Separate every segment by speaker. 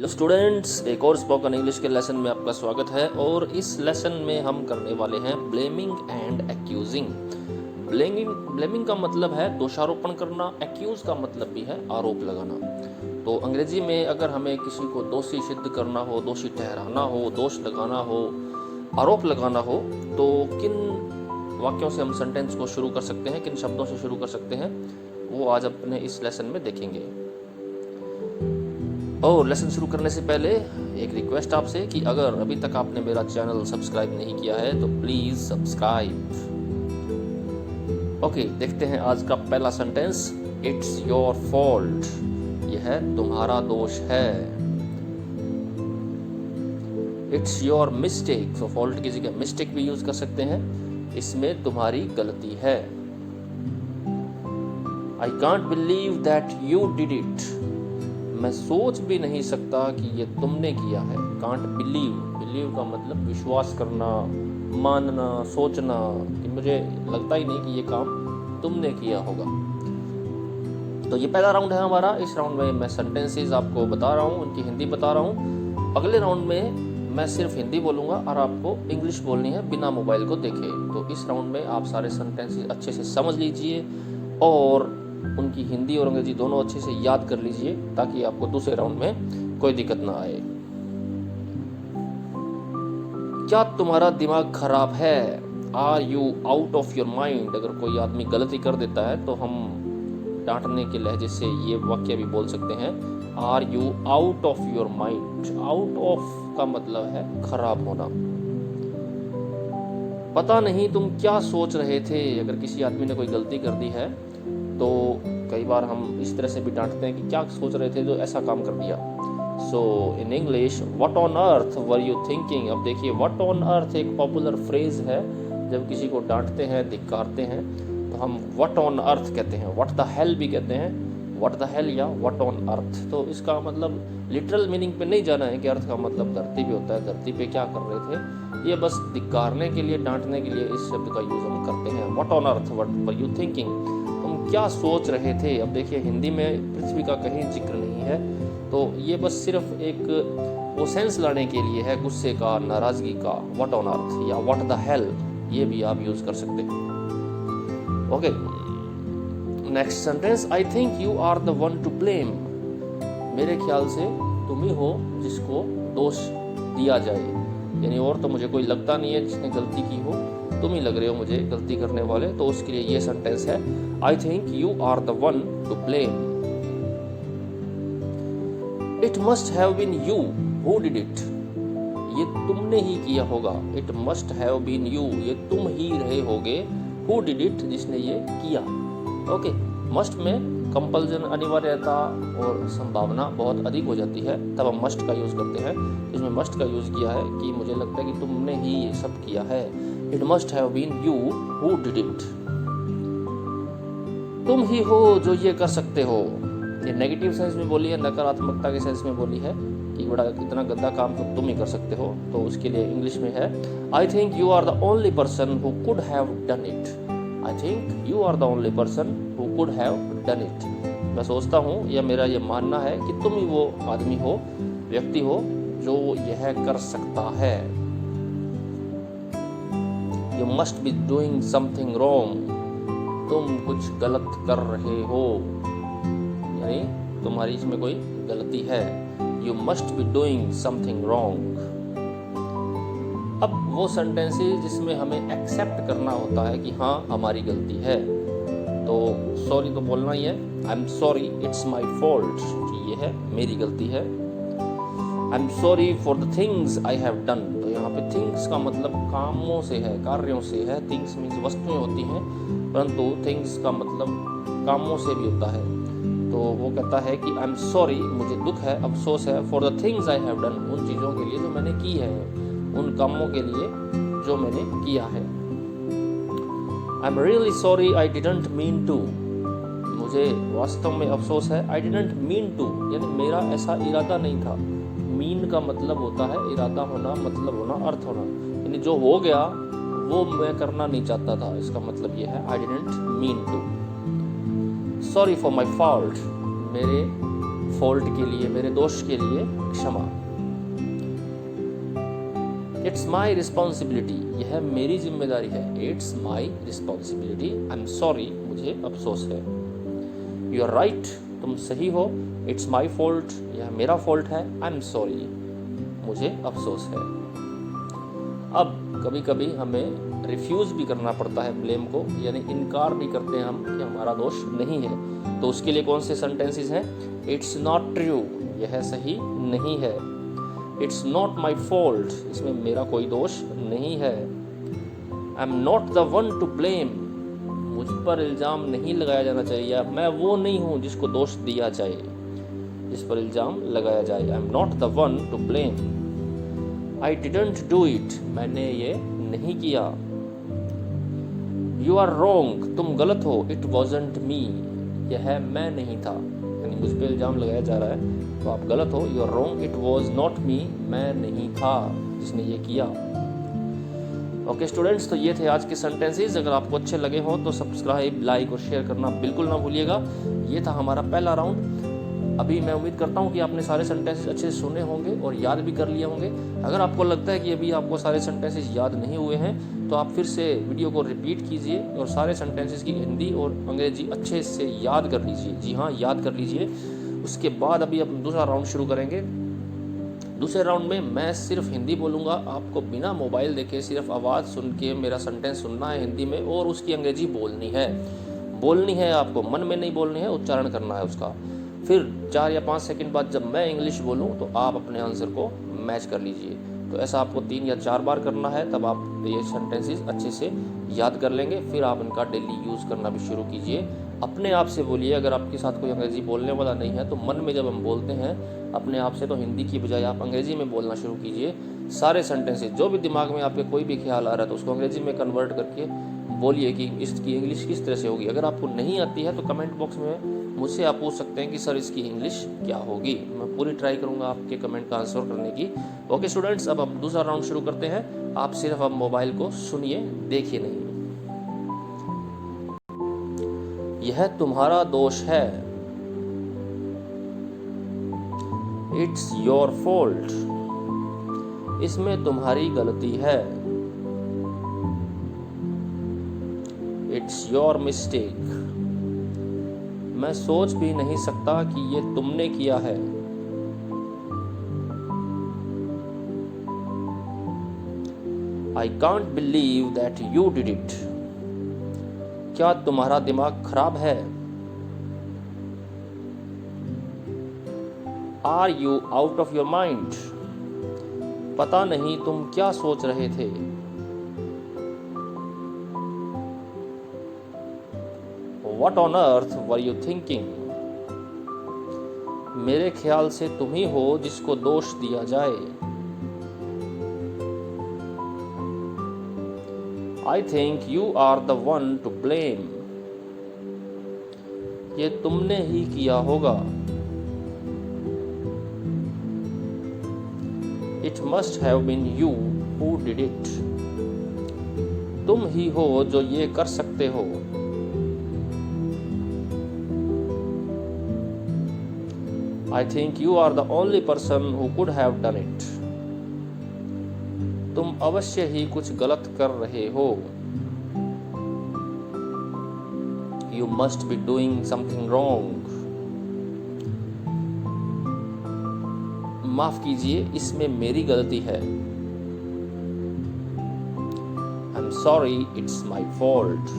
Speaker 1: Hello students, एक और spoken English के लेसन में आपका स्वागत है। और इस लेसन में हम करने वाले हैं ब्लेमिंग एंड एक्यूजिंग। ब्लेमिंग का मतलब है दोषारोपण करना, एक्यूज का मतलब भी है आरोप लगाना। तो अंग्रेजी में अगर हमें किसी को दोषी सिद्ध करना हो, दोषी ठहराना हो, दोष लगाना हो, आरोप लगाना हो, तो किन वाक्यों से हम सेंटेंस को शुरू कर सकते हैं, किन शब्दों से शुरू कर सकते हैं, वो आज अपने इस लेसन में देखेंगे। और लेसन शुरू करने से पहले एक रिक्वेस्ट आपसे कि अगर अभी तक आपने मेरा चैनल सब्सक्राइब नहीं किया है तो प्लीज सब्सक्राइब। ओके, देखते हैं आज का पहला सेंटेंस। इट्स योर फॉल्ट, यह तुम्हारा दोष है। इट्स योर मिस्टेक, तो फॉल्ट की जगह मिस्टेक भी यूज कर सकते हैं। इसमें तुम्हारी गलती है। I can't believe that you did it, मैं सोच भी नहीं सकता कि ये तुमने किया है। कांट बिलीव का मतलब विश्वास करना, मानना, सोचना कि मुझे लगता ही नहीं कि ये काम तुमने किया होगा। तो ये पहला राउंड है हमारा। इस राउंड में मैं सेंटेंसेस आपको बता रहा हूँ, उनकी हिंदी बता रहा हूँ। अगले राउंड में मैं सिर्फ हिंदी बोलूँगा और आपको इंग्लिश बोलनी है बिना मोबाइल को देखे। तो इस राउंड में आप सारे सेंटेंसेस अच्छे से समझ लीजिए और उनकी हिंदी और अंग्रेजी दोनों अच्छे से याद कर लीजिए ताकि आपको दूसरे राउंड में कोई दिक्कत ना आए। क्या तुम्हारा दिमाग खराब है? Are you out of your mind. अगर कोई आदमी गलती कर देता है तो हम डांटने के लहजे से ये वाक्य भी बोल सकते हैं, are you out of your mind. Out of का मतलब है खराब होना। पता नहीं तुम क्या सोच रहे थे। अगर किसी आदमी ने कोई गलती कर दी है तो कई बार हम इस तरह से भी डांटते हैं कि क्या सोच रहे थे जो ऐसा काम कर दिया। So in English, what on earth were you thinking. अब देखिए, व्हाट ऑन अर्थ एक पॉपुलर फ्रेज है। जब किसी को डांटते हैं, धिक्कारते हैं तो हम व्हाट ऑन अर्थ कहते हैं, व्हाट द हेल भी कहते हैं, व्हाट द हेल या व्हाट ऑन अर्थ। तो इसका मतलब लिटरल मीनिंग पे नहीं जाना है कि अर्थ का मतलब धरती भी होता है, धरती पे क्या कर रहे थे। ये बस धिक्कारने के लिए, डांटने के लिए इस शब्द का यूज हम करते हैं। What on earth what were you thinking, तुम क्या सोच रहे थे। अब देखिए, हिंदी में पृथ्वी का कहीं जिक्र नहीं है, तो ये बस सिर्फ एक वो सेंस लाने के लिए है, गुस्से का, नाराजगी का। व्हाट ऑन अर्थ या व्हाट द हेल, ये भी आप यूज कर सकते हैं। Okay, next sentence. I think you are the one to blame. मेरे ख्याल से तुम ही हो जिसको दोष दिया जाए, यानी और तो मुझे कोई लगता नहीं है जिसने गलती की हो, तुम ही लग रहे हो मुझे गलती करने वाले। तो उसके लिए ये सेंटेंस है, I think you are the one to blame. It must have been you who did it, ये तुमने ही किया होगा। It must have been you, ये तुम ही रहे होगे, हु डिड इट, जिसने ये किया। ओके, मस्ट में कंपल्जन, अनिवार्यता और संभावना बहुत अधिक हो जाती है, तब हम मस्ट का यूज करते हैं। इसमें मस्ट का यूज किया है कि मुझे लगता है कि तुमने ही ये सब किया है। It must have been you who did it. तुम ही हो जो ये कर सकते हो, ये नेगेटिव सेंस में बोली है, नकारात्मकता के सेंस में बोली है कि बड़ा इतना गंदा काम तो तुम ही कर सकते हो। तो उसके लिए इंग्लिश में है, I think you are the only person who could have done it. I think you are the only person who could have done it. मैं सोचता हूँ या मेरा ये मानना है कि तुम ही वो आदमी हो, व्यक्ति हो जो यह कर सकता है। You must be doing something wrong, तुम कुछ गलत कर रहे हो, यानी तुम्हारी इसमें कोई गलती है। You must be doing something wrong. अब वो सेंटेंसेस जिसमें हमें एक्सेप्ट करना होता है कि हाँ हमारी गलती है, तो सॉरी तो बोलना ही है। I am sorry, it's my fault, ये है मेरी गलती है। I am sorry for the things I have done. तो यहाँ पे थिंग्स का मतलब कामों से है, कार्यों से है। थिंग्स मीन्स वस्तुएं होती हैं, परंतु थिंग्स का मतलब कामों से भी होता है। तो वो कहता है कि आई एम सॉरी, मुझे दुख है, अफसोस है, for the things I have done, उन चीज़ों के लिए जो मैंने की है, उन कामों के लिए जो मैंने किया है। I am really sorry, I didn't mean to, मुझे वास्तव में अफसोस है। आई डिडंट मीन टू, यानी मेरा ऐसा इरादा नहीं था। मीन का मतलब होता है इरादा होना, मतलब होना, अर्थ होना, यानी जो हो गया वो मैं करना नहीं चाहता था। इसका मतलब ये है, I didn't mean to. Sorry for my fault, मेरे फॉल्ट के लिए, मेरे दोष के लिए क्षमा। इट्स माई रिस्पॉन्सिबिलिटी, यह मेरी जिम्मेदारी है। It's my responsibility. I am sorry, मुझे अफसोस है। यू आर राइट, तुम सही हो। इट्स माई फॉल्ट, यह मेरा फॉल्ट है। आई एम सॉरी, मुझे अफसोस है। अब कभी कभी हमें रिफ्यूज़ भी करना पड़ता है ब्लेम को, यानी इनकार भी करते हैं हम कि हमारा दोष नहीं है। तो उसके लिए कौन से सेंटेंसेस हैं? इट्स नॉट ट्रू, यह सही नहीं है। इट्स नॉट माई फॉल्ट, इसमें मेरा कोई दोष नहीं है। I am not the one to blame, मुझ पर इल्ज़ाम नहीं लगाया जाना चाहिए, या मैं वो नहीं हूँ जिसको दोष दिया जाए, जिस पर इल्ज़ाम लगाया जाए। I am not the one to blame. I didn't do it, मैंने ये नहीं किया। यू आर रॉन्ग, तुम गलत हो। इट वॉजंट मी, यह मैं नहीं था, यानी मुझ पर इल्ज़ाम लगाया जा रहा है तो आप गलत हो। You are wrong, it was not me, मैं नहीं था जिसने ये किया। ओके स्टूडेंट्स, तो ये थे आज के सेंटेंसेस। अगर आपको अच्छे लगे हो तो सब्सक्राइब, लाइक और शेयर करना बिल्कुल ना भूलिएगा। ये था हमारा पहला राउंड। अभी मैं उम्मीद करता हूँ कि आपने सारे सेंटेंसेस अच्छे से सुने होंगे और याद भी कर लिए होंगे। अगर आपको लगता है कि अभी आपको सारे सेंटेंसेस याद नहीं हुए हैं तो आप फिर से वीडियो को रिपीट कीजिए और सारे सेंटेंसेस की हिंदी और अंग्रेजी अच्छे से याद कर लीजिए। जी हाँ, याद कर लीजिए। उसके बाद अभी हम दूसरा राउंड शुरू करेंगे। दूसरे राउंड में मैं सिर्फ हिंदी बोलूँगा, आपको बिना मोबाइल देखे सिर्फ आवाज़ सुन के मेरा सेंटेंस सुनना है हिंदी में और उसकी अंग्रेजी बोलनी है आपको, मन में नहीं बोलनी है, उच्चारण करना है उसका। फिर 4 या 5 सेकंड बाद जब मैं इंग्लिश बोलूं तो आप अपने आंसर को मैच कर लीजिए। तो ऐसा आपको 3 या 4 बार करना है, तब आप ये सेंटेंसेस अच्छे से याद कर लेंगे। फिर आप इनका डेली यूज़ करना भी शुरू कीजिए। अपने आप से बोलिए। अगर आपके साथ कोई अंग्रेजी बोलने वाला नहीं है तो मन में जब हम बोलते हैं अपने आप से, तो हिंदी की बजाय आप अंग्रेजी में बोलना शुरू कीजिए। सारे सेंटेंसेस जो भी दिमाग में आपके कोई भी ख्याल आ रहा है तो उसको अंग्रेजी में कन्वर्ट करके बोलिए कि इसकी इंग्लिश किस तरह से होगी। अगर आपको नहीं आती है तो कमेंट बॉक्स में मुझसे आप पूछ सकते हैं कि सर इसकी इंग्लिश क्या होगी। मैं पूरी ट्राई करूंगा आपके कमेंट का आंसर करने की। ओके स्टूडेंट्स, अब हम दूसरा राउंड शुरू करते हैं। आप सिर्फ अब मोबाइल को सुनिए, देखिए नहीं। यह तुम्हारा दोष है। इट्स योर फॉल्ट, इसमें तुम्हारी गलती है। इट्स योर मिस्टेक, मैं सोच भी नहीं सकता कि ये तुमने किया है। I can't believe that you did it, क्या तुम्हारा दिमाग खराब है। Are you out of your mind, पता नहीं तुम क्या सोच रहे थे। What on earth were you thinking? मेरे ख्याल से तुम ही हो जिसको दोष दिया जाए। I think you are the one to blame. ये तुमने ही किया होगा। It must have been you who did it. तुम ही हो जो ये कर सकते हो। I think you are the only person who could have done it. तुम अवश्य ही कुछ गलत कर रहे हो। You must be doing something wrong. माफ कीजिए, इसमें मेरी गलती है। I'm sorry, it's my fault.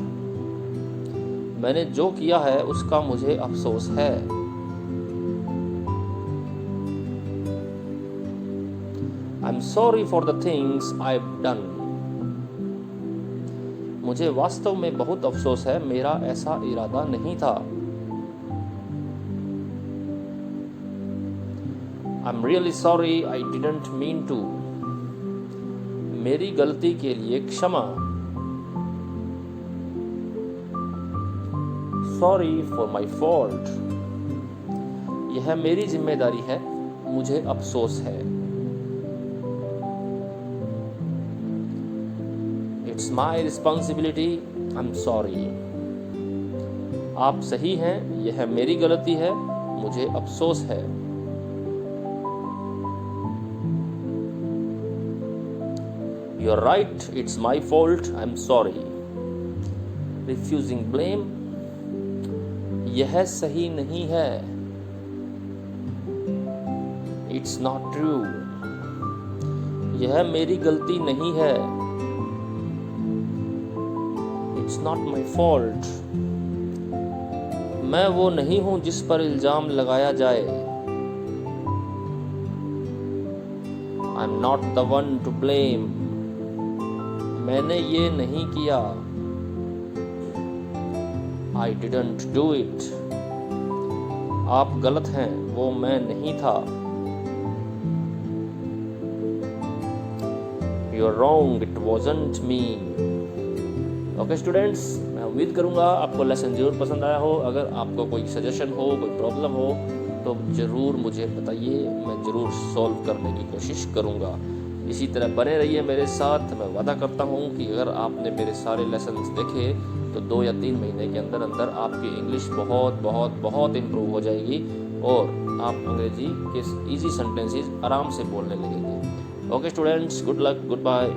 Speaker 1: मैंने जो किया है उसका मुझे अफसोस है। I'm sorry for the things I've done. मुझे वास्तव में बहुत अफसोस है, मेरा ऐसा इरादा नहीं था। I'm really sorry, I didn't mean to. मेरी गलती के लिए क्षमा। Sorry for my fault. यह मेरी जिम्मेदारी है, मुझे अफसोस है। It's my responsibility, I'm sorry. आप सही हैं, यह मेरी गलती है, मुझे अफसोस है। You're right, it's my fault, I'm sorry. Refusing blame, यह सही नहीं है। It's not true, यह मेरी गलती नहीं है। It's not my fault, मैं वो नहीं हूं जिस पर इल्जाम लगाया जाए। I'm not the one to blame, मैंने ये नहीं किया। I didn't do it, आप गलत हैं, वो मैं नहीं था। You're wrong, it wasn't me. Okay students, मैं उम्मीद करूँगा आपको लेसन ज़रूर पसंद आया हो। अगर आपको कोई सजेशन हो, कोई प्रॉब्लम हो तो ज़रूर मुझे बताइए, मैं ज़रूर सॉल्व करने की कोशिश करूँगा। इसी तरह बने रहिए मेरे साथ। मैं वादा करता हूँ कि अगर आपने मेरे सारे लेसन्स देखे तो 2 या 3 महीने के अंदर अंदर आपकी इंग्लिश बहुत बहुत बहुत इम्प्रूव हो जाएगी और आप अंग्रेजी के ईजी सेंटेंसेस आराम से बोलने लगेंगे। Okay students, good luck, good bye.